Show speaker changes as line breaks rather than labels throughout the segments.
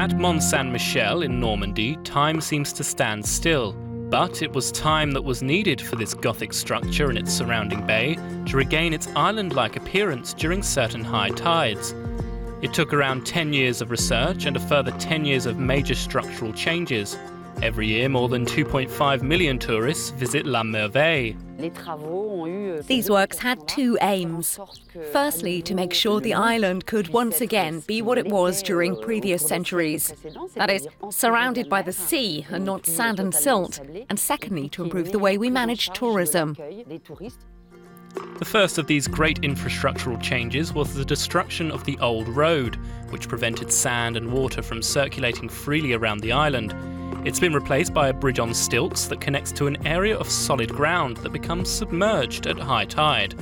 At Mont-Saint Michel in Normandy, time seems to stand still. But it was time that was needed for this Gothic structure and its surrounding bay to regain its island-like appearance during certain high tides. It took around 10 years of research and a further 10 years of major structural changes. Every year, more than 2.5 million tourists visit La Merveille.
These works had two aims. Firstly, to make sure the island could once again be what it was during previous centuries. That is, surrounded by the sea and not sand and silt. And secondly, to improve the way we manage tourism.
The first of these great infrastructural changes was the destruction of the old road, which prevented sand and water from circulating freely around the island. It's been replaced by a bridge on stilts that connects to an area of solid ground that becomes submerged at high tide.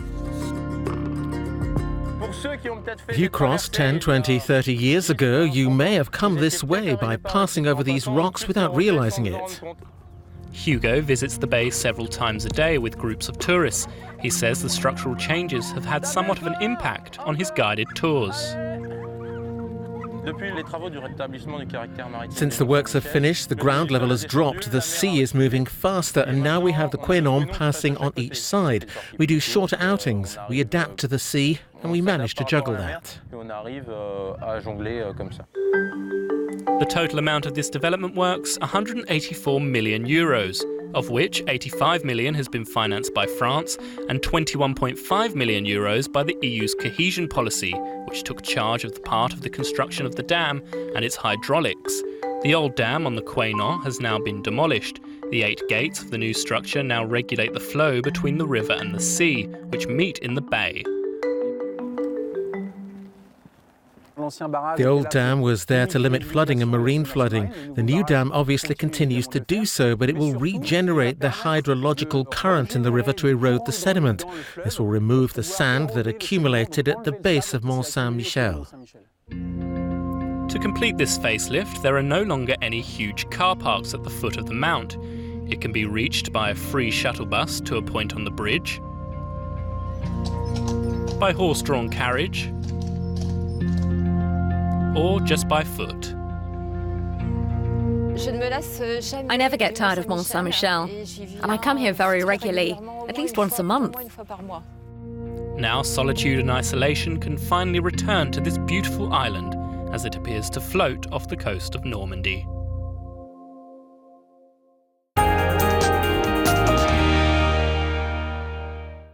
If you crossed 10, 20, 30 years ago, you may have come this way by passing over these rocks without realizing it.
Hugo visits the bay several times a day with groups of tourists. He says the structural changes have had somewhat of an impact on his guided tours.
Since the works are finished, the ground level has dropped, the sea is moving faster, and now we have the Quénon passing on each side. We do shorter outings, we adapt to the sea, and we manage to juggle that.
The total amount of this development works, 184 million euros, of which 85 million has been financed by France and 21.5 million euros by the EU's cohesion policy, which took charge of the part of the construction of the dam and its hydraulics. The old dam on the Quénon has now been demolished. The 8 gates of the new structure now regulate the flow between the river and the sea, which meet in the bay.
The old dam was there to limit flooding and marine flooding. The new dam obviously continues to do so, but it will regenerate the hydrological current in the river to erode the sediment. This will remove the sand that accumulated at the base of Mont-Saint Michel.
To complete this facelift, there are no longer any huge car parks at the foot of the mount. It can be reached by a free shuttle bus to a point on the bridge, by horse-drawn carriage, or just by foot.
I never get tired of Mont-Saint Michel, and I come here very regularly, at least once a month.
Now solitude and isolation can finally return to this beautiful island as it appears to float off the coast of Normandy.